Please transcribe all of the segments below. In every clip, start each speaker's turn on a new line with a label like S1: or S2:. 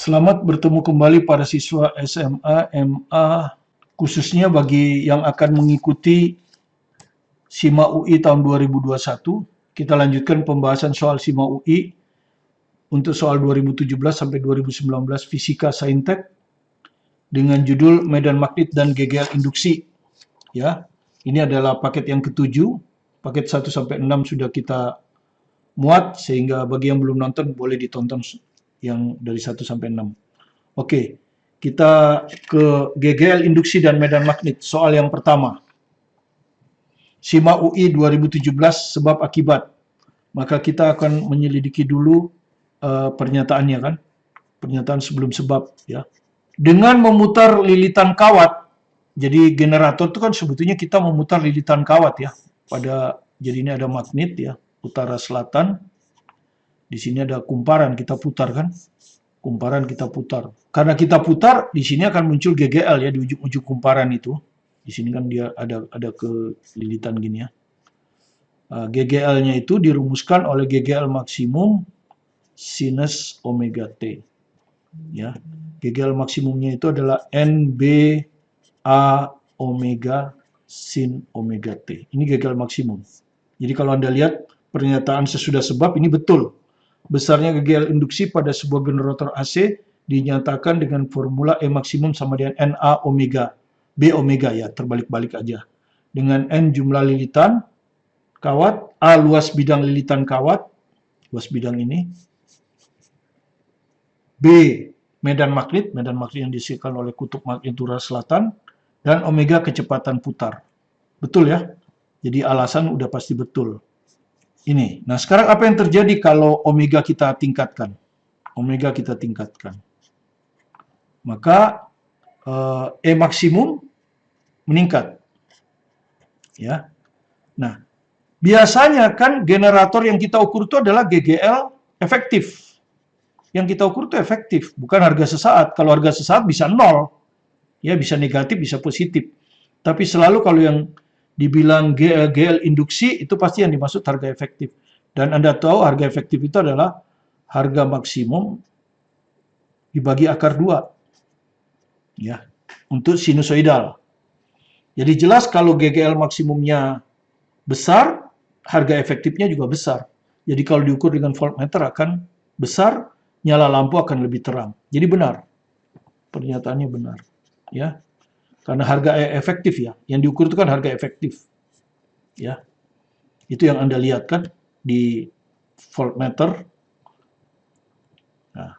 S1: Selamat bertemu kembali para siswa SMA, MA, khususnya bagi yang akan mengikuti SIMA UI tahun 2021. Kita lanjutkan pembahasan soal SIMA UI untuk soal 2017 sampai 2019 Fisika Saintek dengan judul Medan Magnet dan GGL Induksi. Ya, ini adalah paket yang ketujuh. Paket 1 sampai 6 sudah kita muat, sehingga bagi yang belum nonton boleh ditonton yang dari 1 sampai 6. Oke, kita ke GGL induksi dan medan magnet. Soal yang pertama. SIMA UI 2017 sebab akibat. Maka kita akan menyelidiki dulu pernyataannya kan. Pernyataan sebelum sebab ya. Dengan memutar lilitan kawat. Jadi generator itu kan sebetulnya kita memutar lilitan kawat ya. Jadi ini ada magnet ya, utara selatan. Di sini ada kumparan, kita putar kan. Kumparan kita putar. Karena kita putar, di sini akan muncul GGL ya di ujung-ujung kumparan itu. Di sini kan dia ada kelilitan gini ya. GGL-nya itu dirumuskan oleh GGL maksimum sinus omega T. Ya. GGL maksimumnya itu adalah NBA omega sin omega T. Ini GGL maksimum. Jadi kalau Anda lihat pernyataan sesudah sebab ini betul. Besarnya GGL induksi pada sebuah generator AC dinyatakan dengan formula E maksimum sama dengan NA omega, B omega ya, terbalik-balik aja. Dengan N jumlah lilitan kawat, A luas bidang lilitan kawat, luas bidang ini, B medan magnet yang dihasilkan oleh kutub magnet utara selatan, dan omega kecepatan putar. Betul ya? Jadi alasan udah pasti betul. Ini. Nah, sekarang apa yang terjadi kalau omega kita tingkatkan? Omega kita tingkatkan. Maka E maksimum meningkat. Ya. Nah, biasanya kan generator yang kita ukur itu adalah GGL efektif. Yang kita ukur itu efektif, bukan harga sesaat. Kalau harga sesaat bisa 0. Ya, bisa negatif, bisa positif. Tapi selalu kalau yang dibilang GL induksi, itu pasti yang dimaksud harga efektif. Dan Anda tahu harga efektif itu adalah harga maksimum dibagi akar 2. Ya, untuk sinusoidal. Jadi jelas kalau GGL maksimumnya besar, harga efektifnya juga besar. Jadi kalau diukur dengan voltmeter akan besar, nyala lampu akan lebih terang. Jadi benar. Pernyataannya benar. Ya. Karena harga efektif ya, yang diukur itu kan harga efektif. Ya. Itu yang Anda lihat kan di voltmeter. Nah,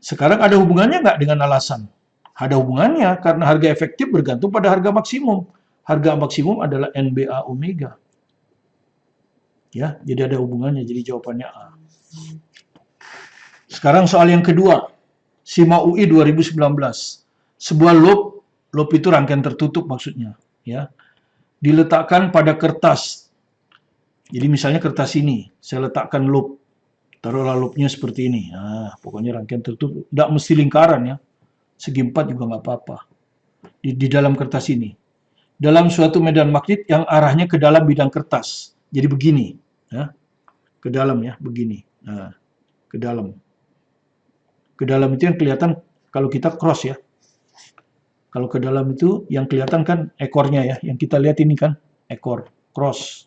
S1: sekarang ada hubungannya nggak dengan alasan? Ada hubungannya karena harga efektif bergantung pada harga maksimum. Harga maksimum adalah NBA omega. Ya, jadi ada hubungannya. Jadi jawabannya A. Sekarang soal yang kedua. SIMA UI 2019. Sebuah loop itu rangkaian tertutup maksudnya, ya. Diletakkan pada kertas. Jadi misalnya kertas ini, saya letakkan loop. Taruhlah loopnya seperti ini. Nah, pokoknya rangkaian tertutup. Tidak mesti lingkaran ya. Segi 4 juga nggak apa-apa. Di dalam kertas ini. Dalam suatu medan magnet yang arahnya ke dalam bidang kertas. Jadi begini, ya. Ke dalam ya, begini. Nah, ke dalam. Ke dalam itu yang kelihatan kalau kita cross ya. Kalau ke dalam itu yang kelihatan kan ekornya ya. Yang kita lihat ini kan ekor, cross.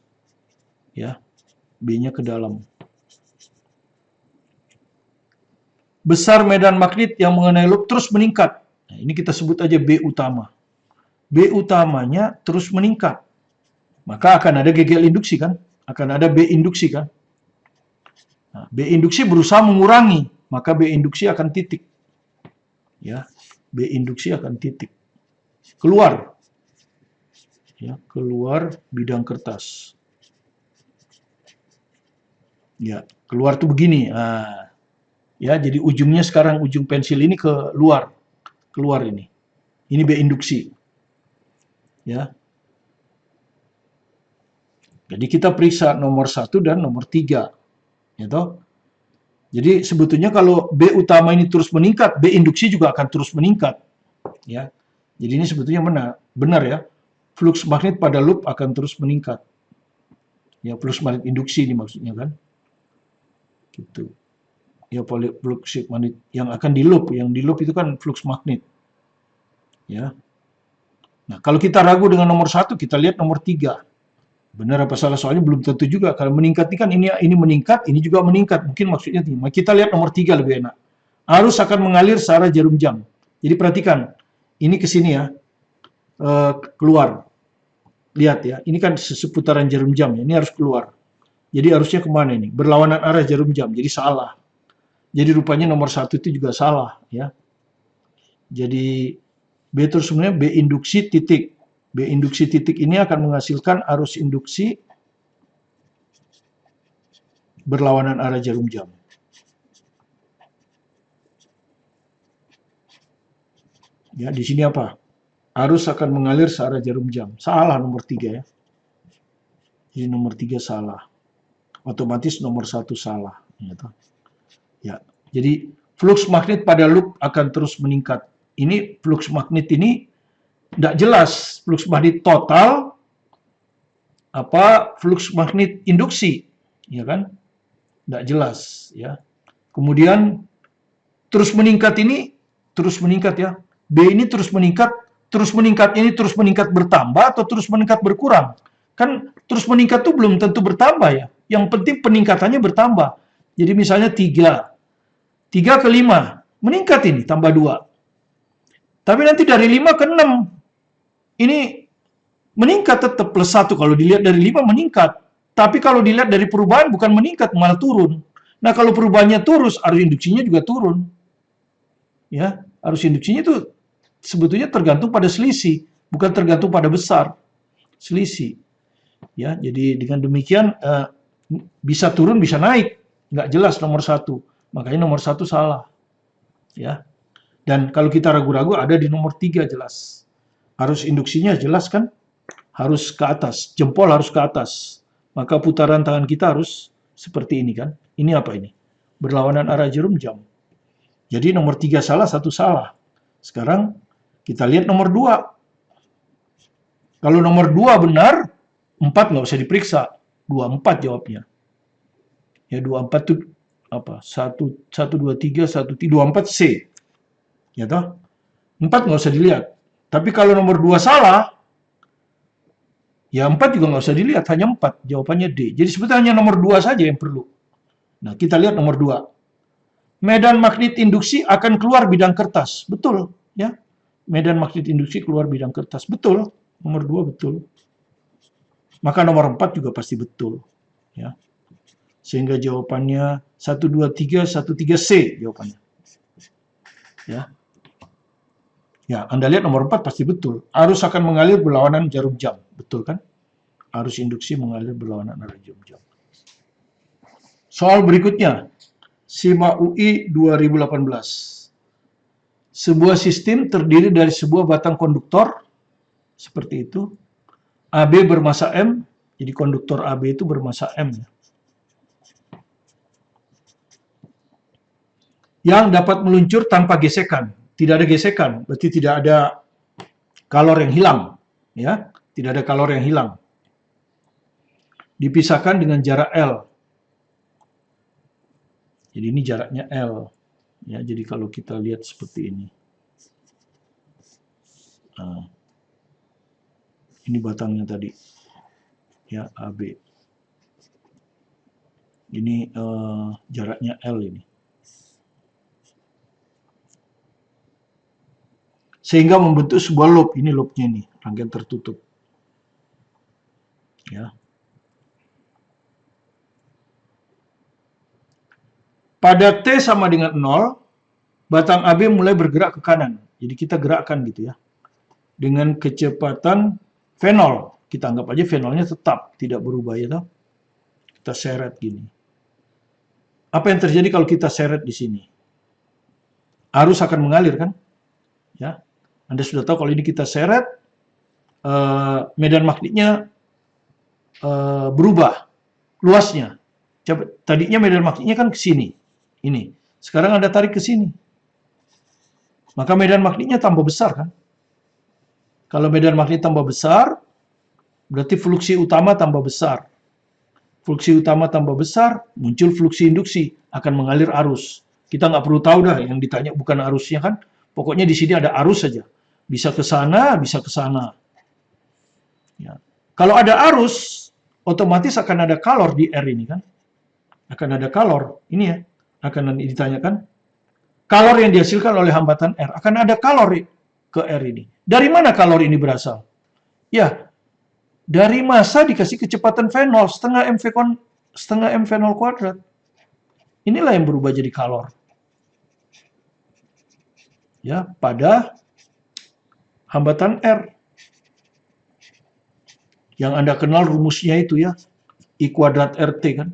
S1: Ya, B-nya ke dalam. Besar medan magnet yang mengenai loop terus meningkat. Nah, ini kita sebut aja B utama. B utamanya terus meningkat. Maka akan ada GGL induksi kan? Akan ada B induksi kan? Nah, B induksi berusaha mengurangi. Maka B induksi akan titik. Ya, B induksi akan titik. Keluar. Ya, keluar bidang kertas. Ya, keluar tuh begini. Nah, ya, jadi ujungnya sekarang ujung pensil ini keluar. Keluar ini. Ini B induksi. Ya. Jadi kita periksa nomor 1 dan nomor 3. Ya toh? Jadi sebetulnya kalau B utama ini terus meningkat, B induksi juga akan terus meningkat. Ya. Jadi ini sebetulnya benar ya. Flux magnet pada loop akan terus meningkat. Ya, flux magnet induksi ini maksudnya kan. Gitu. ya fluxi magnet yang akan di loop, yang di loop itu kan flux magnet. Ya. Nah, kalau kita ragu dengan nomor 1, kita lihat nomor 3. Benar apa salah, soalnya belum tentu juga. Kalau meningkat ini kan ini meningkat, ini juga meningkat. Mungkin maksudnya tinggi. Kita lihat nomor 3 lebih enak. Arus akan mengalir searah jarum jam. Jadi perhatikan, ini ke sini ya, keluar. Lihat ya, ini kan seputaran jarum jam ya, ini harus keluar. Jadi arusnya kemana ini? Berlawanan arah jarum jam, jadi salah. Jadi rupanya nomor 1 itu juga salah ya. Jadi B terus sebenarnya B induksi titik. B induksi titik ini akan menghasilkan arus induksi berlawanan arah jarum jam. Ya, di sini apa? Arus akan mengalir searah jarum jam. Salah nomor 3 ya. Jadi nomor 3 salah. Otomatis nomor 1 salah. Gitu. Ya. Jadi flux magnet pada loop akan terus meningkat. Ini flux magnet ini tidak jelas flux magnet total apa flux magnet induksi, ya kan? Tidak jelas ya. Kemudian terus meningkat ini terus meningkat ya. B ini terus meningkat ini terus meningkat bertambah atau terus meningkat berkurang? Kan terus meningkat itu belum tentu bertambah ya. Yang penting peningkatannya bertambah. Jadi misalnya 3 ke 5 meningkat ini tambah 2. Tapi nanti dari 5 ke 6 ini meningkat tetap plus 1. Kalau dilihat dari 5 meningkat. Tapi kalau dilihat dari perubahan bukan meningkat, malah turun. Nah, kalau perubahannya turun, arus induksinya juga turun. Ya, arus induksinya itu sebetulnya tergantung pada selisih, bukan tergantung pada besar. Selisih. Ya, jadi dengan demikian bisa turun, bisa naik. Nggak jelas nomor 1. Makanya nomor 1 salah. Ya. Dan kalau kita ragu-ragu ada di nomor 3 jelas. Arus induksinya jelas kan? Harus ke atas, jempol harus ke atas. Maka putaran tangan kita harus seperti ini kan? Ini apa ini? Berlawanan arah jarum jam. Jadi nomor 3 salah, 1 salah. Sekarang kita lihat nomor 2. Kalau nomor 2 benar, 4 nggak usah diperiksa. 24 jawabnya. Ya 24 itu apa? 1, 2, 3, 1, 24 C. Ya toh? 4 nggak usah dilihat. Tapi kalau nomor 2 salah, ya 4 juga nggak usah dilihat, hanya 4. Jawabannya D. Jadi sebetulnya hanya nomor 2 saja yang perlu. Nah, kita lihat nomor 2. Medan magnet induksi akan keluar bidang kertas. Betul, ya. Medan magnet induksi keluar bidang kertas. Betul. Nomor 2 betul. Maka nomor 4 juga pasti betul, ya. Sehingga jawabannya 1, 2, 3, 1, 3 C jawabannya. Ya. Ya, Anda lihat nomor 4 pasti betul. Arus akan mengalir berlawanan jarum jam. Betul kan? Arus induksi mengalir berlawanan arah jarum jam. Soal berikutnya. SIMA UI 2018. Sebuah sistem terdiri dari sebuah batang konduktor. Seperti itu. AB bermassa M. Jadi konduktor AB itu bermassa M. Yang dapat meluncur tanpa gesekan. Tidak ada gesekan, berarti tidak ada kalor yang hilang, ya, tidak ada kalor yang hilang. Dipisahkan dengan jarak L. Jadi ini jaraknya L, ya. Jadi kalau kita lihat seperti ini, nah, ini batangnya tadi, ya AB. Ini jaraknya L ini. Sehingga membentuk sebuah loop. Ini loopnya nih, rangkaian tertutup. Ya. Pada T sama dengan 0, batang AB mulai bergerak ke kanan. Jadi kita gerakkan gitu ya. Dengan kecepatan V0. Kita anggap aja V0-nya tetap, tidak berubah ya toh. Kita seret gini. Apa yang terjadi kalau kita seret di sini? Arus akan mengalir kan? Ya. Anda sudah tahu kalau ini kita seret, medan magnetnya berubah luasnya. Tadinya medan magnetnya kan ke sini, ini. Sekarang Anda tarik ke sini. Maka medan magnetnya tambah besar kan? Kalau medan magnet tambah besar, berarti fluksi utama tambah besar. Fluksi utama tambah besar, muncul fluksi induksi, akan mengalir arus. Kita nggak perlu tahu dah, yang ditanya bukan arusnya kan. Pokoknya di sini ada arus saja. Bisa ke sana, bisa ke sana. Ya. Kalau ada arus, otomatis akan ada kalor di R ini kan. Akan ada kalor. Ini ya, akan ditanyakan. Kalor yang dihasilkan oleh hambatan R. Akan ada kalor ke R ini. Dari mana kalor ini berasal? Ya, dari massa dikasih kecepatan V0, setengah M V0 kuadrat. Inilah yang berubah jadi kalor. Ya, pada hambatan R. Yang Anda kenal rumusnya itu ya, I kuadrat RT kan.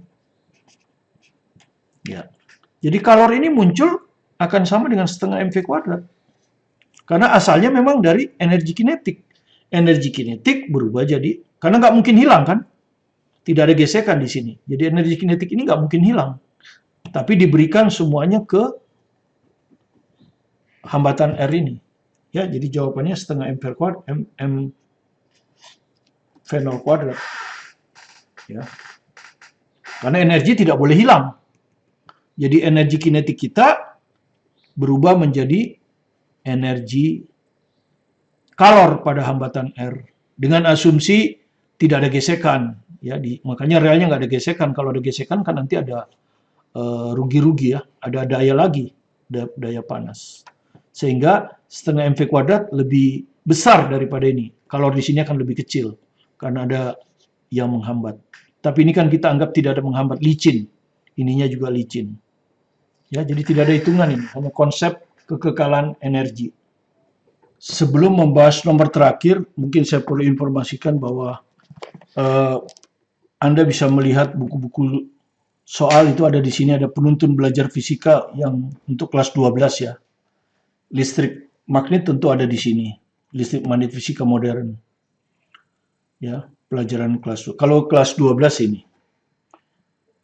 S1: Ya. Jadi kalor ini muncul akan sama dengan setengah MV kuadrat. Karena asalnya memang dari energi kinetik. Energi kinetik berubah jadi, karena nggak mungkin hilang kan. Tidak ada gesekan di sini. Jadi energi kinetik ini nggak mungkin hilang. Tapi diberikan semuanya ke hambatan R ini. Ya, jadi jawabannya setengah M kuadrat, M V0 kuadrat. Ya. Karena energi tidak boleh hilang. Jadi energi kinetik kita berubah menjadi energi kalor pada hambatan R. Dengan asumsi tidak ada gesekan. Ya, makanya realnya nggak ada gesekan. Kalau ada gesekan kan nanti ada rugi-rugi ya. Ada daya lagi, daya panas. Sehingga setengah MV kuadrat lebih besar daripada ini. Kalor di sini akan lebih kecil. Karena ada yang menghambat. Tapi ini kan kita anggap tidak ada menghambat, licin. Ininya juga licin. Ya, jadi tidak ada hitungan ini, hanya konsep kekekalan energi. Sebelum membahas nomor terakhir, mungkin saya perlu informasikan bahwa Anda bisa melihat buku-buku soal itu ada di sini, ada penuntun belajar fisika yang untuk kelas 12 ya. Listrik magnet tentu ada di sini, listrik magnet fisika modern. Ya, pelajaran kelas kalau kelas 12 ini.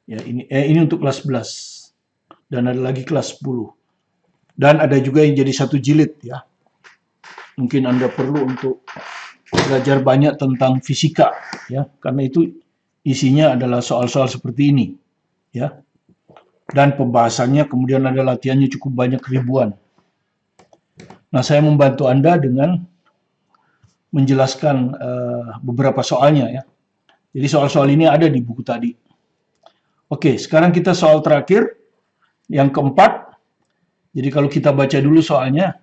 S1: Ya, ini untuk kelas 11. Dan ada lagi kelas 10. Dan ada juga yang jadi satu jilid ya. Mungkin Anda perlu untuk belajar banyak tentang fisika ya, karena itu isinya adalah soal-soal seperti ini ya. Dan pembahasannya kemudian ada latihannya cukup banyak, ribuan. Nah, saya membantu Anda dengan menjelaskan beberapa soalnya ya. Jadi soal-soal ini ada di buku tadi. Oke, sekarang kita soal terakhir. Yang keempat, jadi kalau kita baca dulu soalnya,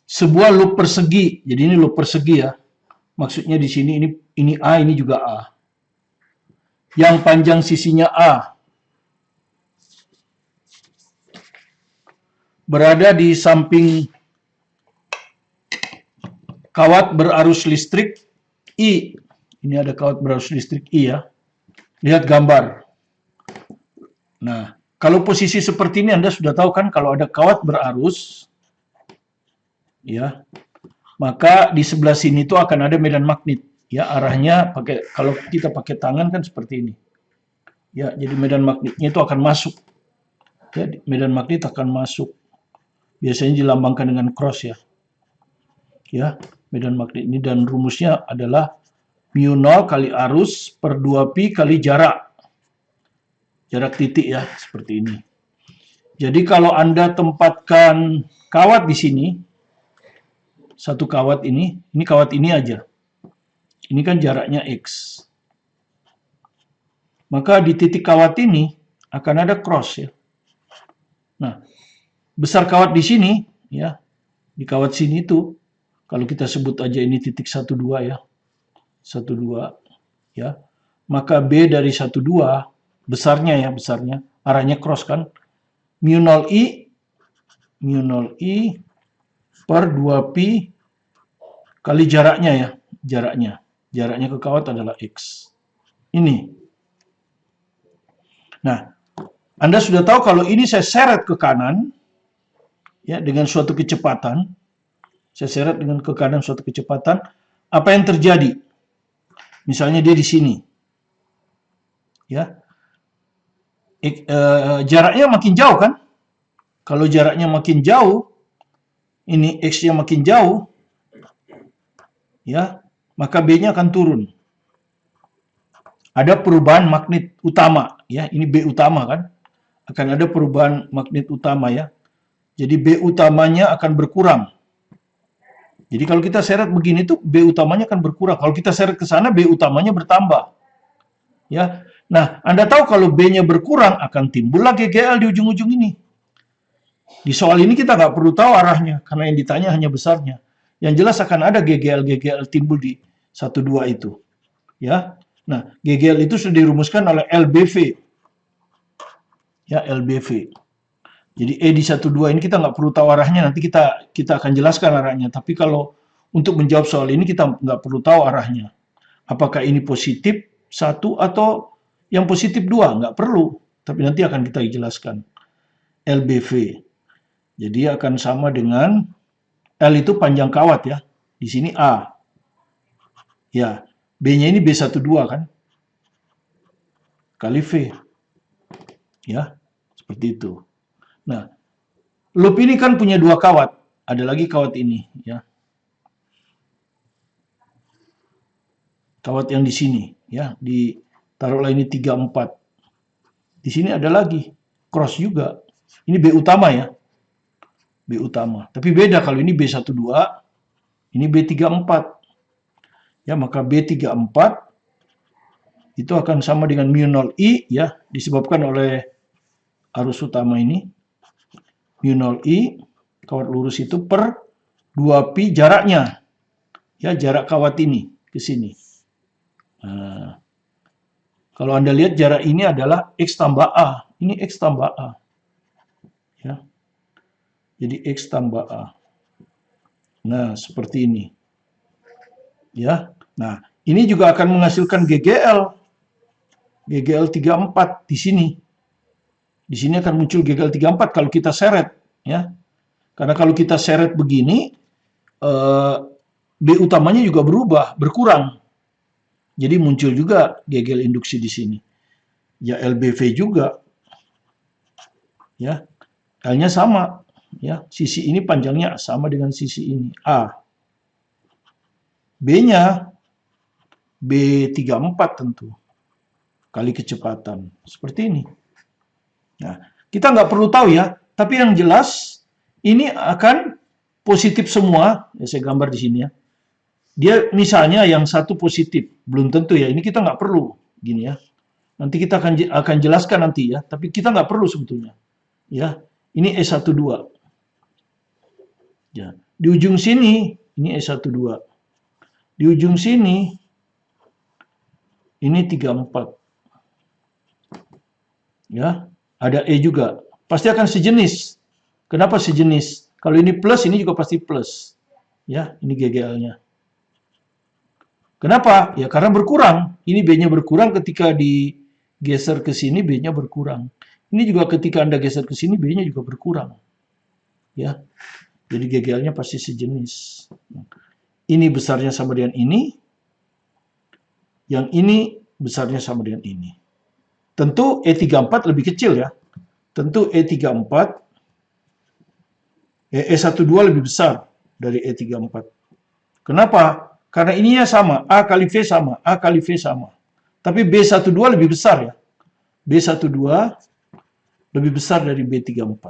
S1: sebuah loop persegi. Jadi ini loop persegi ya. Maksudnya di sini ini A, ini juga A. Yang panjang sisinya A berada di samping kawat berarus listrik I. Ini ada kawat berarus listrik I ya. Lihat gambar. Nah, kalau posisi seperti ini Anda sudah tahu kan, kalau ada kawat berarus, ya, maka di sebelah sini itu akan ada medan magnet. Ya, arahnya kalau kita pakai tangan kan seperti ini. Ya, jadi medan magnetnya itu akan masuk. Ya, medan magnet akan masuk. Biasanya dilambangkan dengan cross ya. Ya, medan magnet ini, dan rumusnya adalah mu 0 kali arus per 2pi kali jarak titik ya, seperti ini. Jadi kalau Anda tempatkan kawat di sini, satu kawat ini kawat ini aja. Ini kan jaraknya X. Maka di titik kawat ini akan ada cross ya. Nah, besar kawat di sini ya, di kawat sini itu, kalau kita sebut aja ini titik 12 ya. 12 ya. Maka B dari 12 besarnya arahnya cross kan, mu 0I per 2pi kali jaraknya ya, jaraknya ke kawat adalah X. Ini. Nah, Anda sudah tahu kalau ini saya seret ke kanan ya, dengan suatu kecepatan, saya seret dengan ke kanan suatu kecepatan, apa yang terjadi? Misalnya dia di sini ya, jaraknya makin jauh kan. Kalau jaraknya makin jauh, ini X-nya makin jauh, ya, maka B-nya akan turun. Ada perubahan magnet utama, ya, ini B utama kan, akan ada perubahan magnet utama ya. Jadi B utamanya akan berkurang. Jadi kalau kita seret begini tuh B utamanya akan berkurang. Kalau kita seret ke sana B utamanya bertambah. Ya. Nah, Anda tahu kalau B-nya berkurang akan timbullah GGL di ujung-ujung ini. Di soal ini kita nggak perlu tahu arahnya karena yang ditanya hanya besarnya. Yang jelas akan ada GGL timbul di 1,2 itu. Ya. Nah, GGL itu sudah dirumuskan oleh LBV. Ya, LBV. Jadi E di 1,2 ini kita nggak perlu tahu arahnya, nanti kita akan jelaskan arahnya. Tapi kalau untuk menjawab soal ini kita nggak perlu tahu arahnya. Apakah ini positif 1 atau yang positif 2? Nggak perlu. Tapi nanti akan kita jelaskan. LBV. Jadi akan sama dengan L itu panjang kawat ya. Di sini A. Ya, B-nya ini B12 kan? Kali V. Ya, seperti itu. Nah, loop ini kan punya 2 kawat. Ada lagi kawat ini, ya. Kawat yang di sini, ya. Taruhlah ini 3, 4. Di sini ada lagi. Cross juga. Ini B utama ya. B utama. Tapi beda kalau ini B12, ini B34. Ya, maka B34 itu akan sama dengan mu 0I, ya. Disebabkan oleh arus utama ini. Mu 0I, kawat lurus itu per 2pi jaraknya. Ya, jarak kawat ini ke sini. Nah, kalau Anda lihat jarak ini adalah X tambah A. Ini X tambah A. Ya. Jadi X tambah A. Nah, seperti ini. Ya. Nah, ini juga akan menghasilkan GGL. GGL 34 di sini. Di sini akan muncul GGL 34 kalau kita seret, ya. Karena kalau kita seret begini, B utamanya juga berkurang. Jadi muncul juga GGL induksi di sini. Ya, LBV juga. Ya. L-nya sama, ya. Sisi ini panjangnya sama dengan sisi ini, A. B-nya B34 tentu. Kali kecepatan. Seperti ini. Nah, kita nggak perlu tahu ya, tapi yang jelas ini akan positif semua. Ya, saya gambar di sini ya. Dia misalnya yang satu positif, belum tentu ya. Ini kita nggak perlu, gini ya. Nanti kita akan jelaskan nanti ya. Tapi kita nggak perlu sebetulnya. Ya, ini E12. Ya, di ujung sini ini E12. Di ujung sini ini 34. Ya. Ada E juga. Pasti akan sejenis. Kenapa sejenis? Kalau ini plus, ini juga pasti plus. Ya, ini GGL-nya. Kenapa? Ya karena berkurang. Ini B-nya berkurang ketika digeser ke sini, B-nya berkurang. Ini juga ketika Anda geser ke sini, B-nya juga berkurang. Ya. Jadi GGL-nya pasti sejenis. Ini besarnya sama dengan ini. Yang ini besarnya sama dengan ini. Tentu E34 lebih kecil ya. Tentu E34, E12 lebih besar dari E34. Kenapa? Karena ininya sama, A kali V sama, A kali V sama. Tapi B12 lebih besar ya. B12 lebih besar dari B34.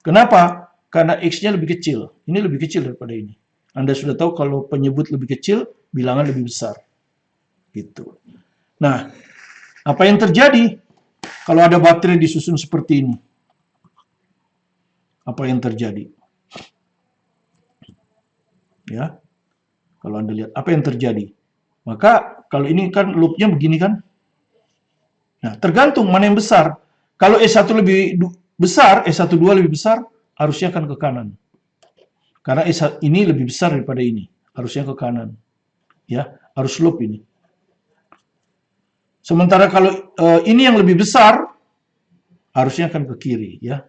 S1: Kenapa? Karena X-nya lebih kecil. Ini lebih kecil daripada ini. Anda sudah tahu kalau penyebut lebih kecil, bilangan lebih besar. Gitu. Nah, apa yang terjadi kalau ada baterai disusun seperti ini? Apa yang terjadi? Ya, kalau Anda lihat, apa yang terjadi? Maka, kalau ini kan loopnya begini kan? Nah, tergantung mana yang besar. Kalau E1 lebih besar, E12 lebih besar, arusnya akan ke kanan. Karena ini lebih besar daripada ini, arusnya ke kanan. Ya, arus loop ini. Sementara kalau ini yang lebih besar, harusnya akan ke kiri, ya.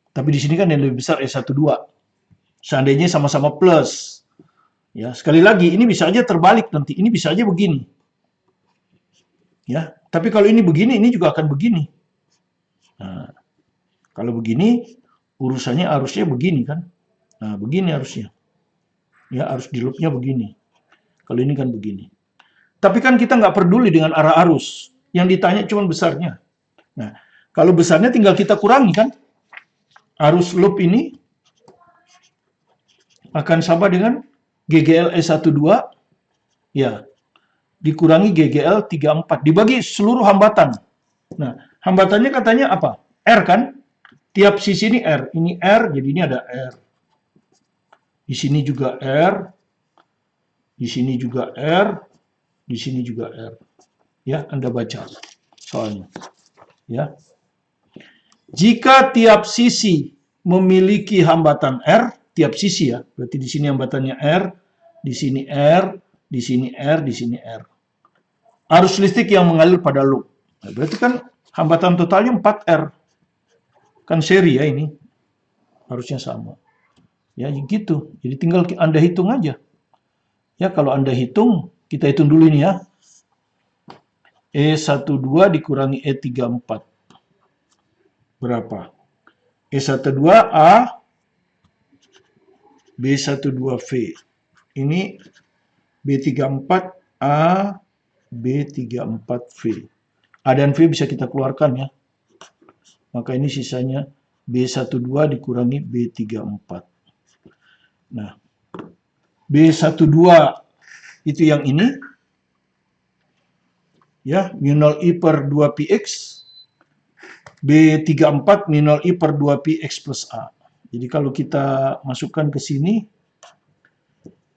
S1: Tapi di sini kan yang lebih besar E12. Seandainya sama-sama plus. Ya, sekali lagi, ini bisa aja terbalik nanti. Ini bisa aja begini. Ya, tapi kalau ini begini, ini juga akan begini. Nah, kalau begini, urusannya arusnya begini kan. Nah, begini arusnya. Ya, arus di loopnya begini. Kalau ini kan begini. Tapi kan kita nggak peduli dengan arah arus. Yang ditanya cuma besarnya. Nah, kalau besarnya tinggal kita kurangi kan. arus loop ini akan sama dengan GGL E12 ya dikurangi GGL 34 dibagi seluruh hambatan. Nah, hambatannya katanya apa? R kan? Tiap sisi ini R. Ini R, jadi ini ada R. Di sini juga R. Di sini juga R. Di sini juga R. Ya, Anda baca soalnya. Ya. Jika tiap sisi memiliki hambatan R, tiap sisi ya, berarti di sini hambatannya R, di sini R, di sini R, di sini R. Arus listrik yang mengalir pada loop. Nah, berarti kan hambatan totalnya 4R. Kan seri ya ini. Harusnya sama. Ya gitu. Jadi tinggal Anda hitung aja. Ya kalau Anda hitung, kita hitung dulu ini ya. E12 dikurangi E34. Berapa? E12A B12V. Ini B34A B34V. A dan V bisa kita keluarkan ya. Maka ini sisanya B12 dikurangi B34. Nah, B12 itu yang ini. Ya, mu 0 I per 2px. B34 mu 0 I per 2px plus A. Jadi kalau kita masukkan ke sini,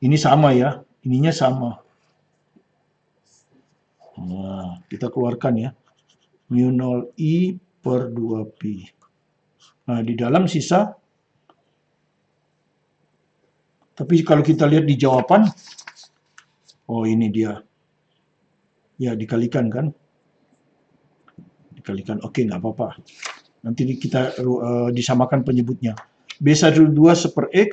S1: ini sama ya. Ininya sama. Nah, kita keluarkan ya. Mu 0 I per 2pi. Nah, di dalam sisa. Tapi kalau kita lihat di jawaban, oh ini dia. Ya, dikalikan kan? Dikalikan, oke nggak apa-apa. Nanti kita disamakan penyebutnya. B12 seper X,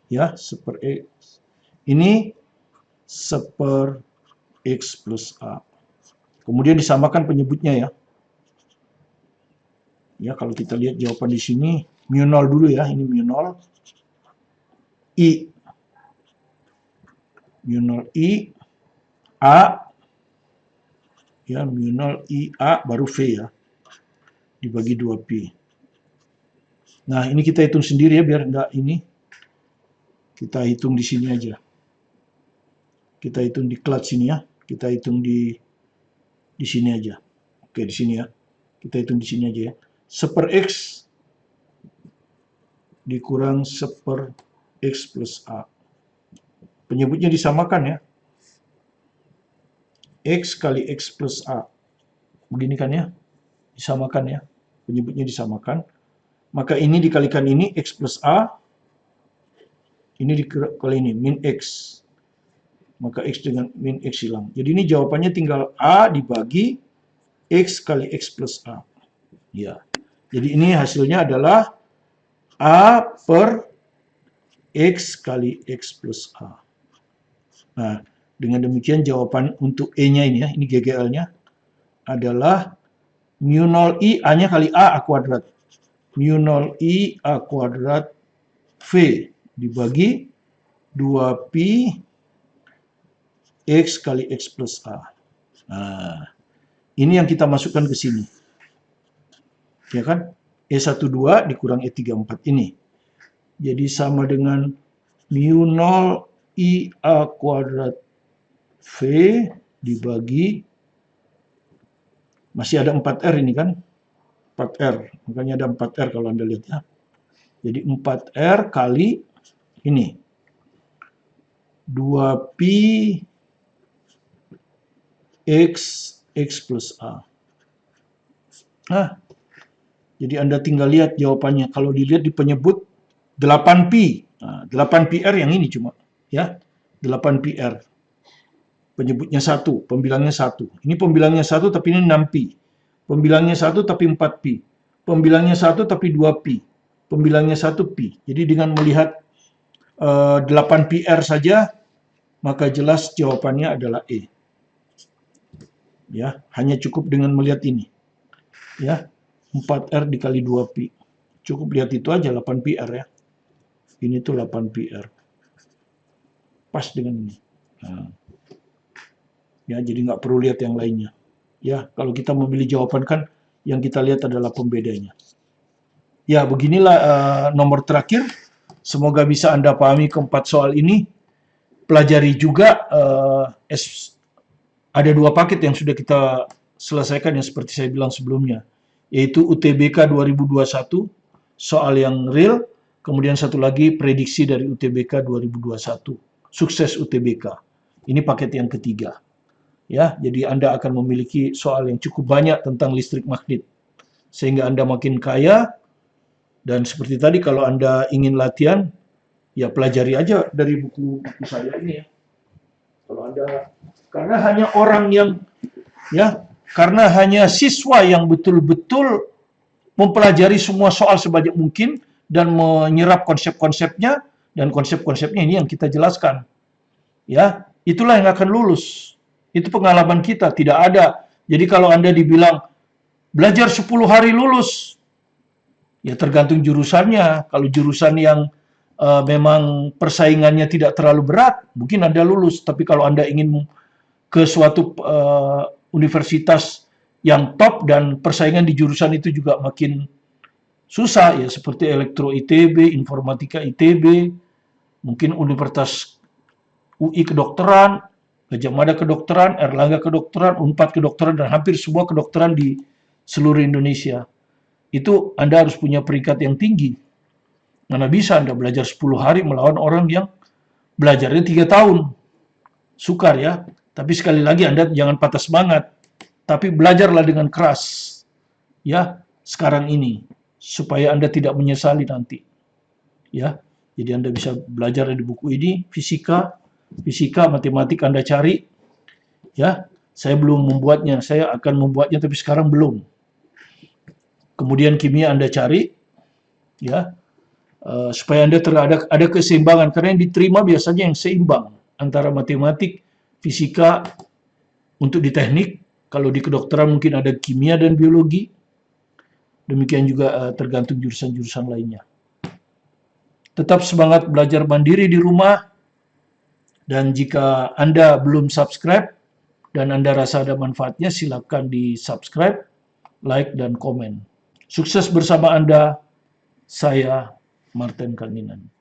S1: ya, seper X. Ini seper X plus A. Kemudian disamakan penyebutnya ya. Ya, kalau kita lihat jawaban di sini, mu 0 dulu ya, ini mu 0. I. Mu 0 I. A. Ya, mu 0 I A baru V ya. Dibagi 2pi. Nah, ini kita hitung sendiri ya, biar enggak ini. Kita hitung di sini aja. Kita hitung di clutch sini ya. Kita hitung di sini aja. Oke, di sini ya. Kita hitung di sini aja ya. Seper X dikurang seper X plus A. Penyebutnya disamakan ya. X kali X plus A. Begini kan ya. Disamakan ya. Penyebutnya disamakan. Maka ini dikalikan ini, X plus A. Ini dikali ini, min X. Maka X dengan min X hilang. Jadi ini jawabannya tinggal A dibagi X kali X plus A. Ya. Jadi ini hasilnya adalah A per X kali X plus A. Nah, dengan demikian jawaban untuk E-nya ini ya, ini GGL-nya adalah mu 0 I, A-nya kali A kuadrat. Mu 0 I A kuadrat V dibagi 2pi X kali X plus A. Nah, ini yang kita masukkan ke sini. Ya kan? E12 dikurang E34 ini. Jadi sama dengan mu 0 I A kuadrat V dibagi, masih ada 4R ini kan? 4R, makanya ada 4R kalau Anda lihat ya. Jadi 4R kali ini. 2pi X plus A. Nah, jadi Anda tinggal lihat jawabannya. Kalau dilihat di penyebut 8pi. Nah, 8pr yang ini cuma. Ya, 8pr. Penyebutnya 1, pembilangnya 1. Ini pembilangnya 1 tapi ini 6pi. Pembilangnya 1 tapi 4pi. Pembilangnya 1 tapi 2pi. Pembilangnya 1pi. Jadi dengan melihat 8pr saja, maka jelas jawabannya adalah E. Ya, hanya cukup dengan melihat ini. Ya, 4R dikali 2pi. Cukup lihat itu aja, 8pr ya. Ini tuh 8pr. Pas dengan ini. Nah. Ya, jadi nggak perlu lihat yang lainnya. Ya, kalau kita memilih jawaban kan, yang kita lihat adalah pembedanya. Ya, beginilah nomor terakhir. Semoga bisa Anda pahami keempat soal ini. Pelajari juga ada 2 paket yang sudah kita selesaikan yang seperti saya bilang sebelumnya, yaitu UTBK 2021, soal yang real, kemudian satu lagi prediksi dari UTBK 2021, sukses UTBK. Ini paket yang ketiga. Ya, jadi Anda akan memiliki soal yang cukup banyak tentang listrik magnet, sehingga Anda makin kaya. Dan seperti tadi, kalau Anda ingin latihan, ya pelajari aja dari buku-buku saya ini ya. Kalau Anda, karena hanya orang yang, ya, karena hanya siswa yang betul-betul mempelajari semua soal sebanyak mungkin dan menyerap konsep-konsepnya, dan konsep-konsepnya ini yang kita jelaskan. Ya, itulah yang akan lulus. Itu pengalaman kita, tidak ada. Jadi kalau Anda dibilang belajar 10 hari lulus, ya tergantung jurusannya. Kalau jurusan yang memang persaingannya tidak terlalu berat, mungkin Anda lulus. Tapi kalau Anda ingin ke suatu universitas yang top dan persaingan di jurusan itu juga makin susah, ya seperti Elektro ITB, Informatika ITB, mungkin Universitas UI Kedokteran, Gajah Mada Kedokteran, Erlangga Kedokteran, Unpad Kedokteran, dan hampir semua kedokteran di seluruh Indonesia. Itu Anda harus punya peringkat yang tinggi. Mana bisa Anda belajar 10 hari melawan orang yang belajarnya 3 tahun. Sukar ya. Tapi sekali lagi Anda jangan patah semangat. Tapi belajarlah dengan keras. Ya, sekarang ini. Supaya Anda tidak menyesali nanti. Ya, jadi Anda bisa belajar di buku ini, fisika, matematik Anda cari. Ya, saya belum membuatnya. Saya akan membuatnya tapi sekarang belum. Kemudian kimia Anda cari, ya, supaya Anda ada keseimbangan, karena yang diterima biasanya yang seimbang antara matematik, fisika untuk di teknik, kalau di kedokteran mungkin ada kimia dan biologi, demikian juga tergantung jurusan-jurusan lainnya. Tetap semangat belajar mandiri di rumah, dan jika Anda belum subscribe dan Anda rasa ada manfaatnya, silakan di subscribe, like, dan komen. Sukses bersama Anda, saya Martin Kanginan.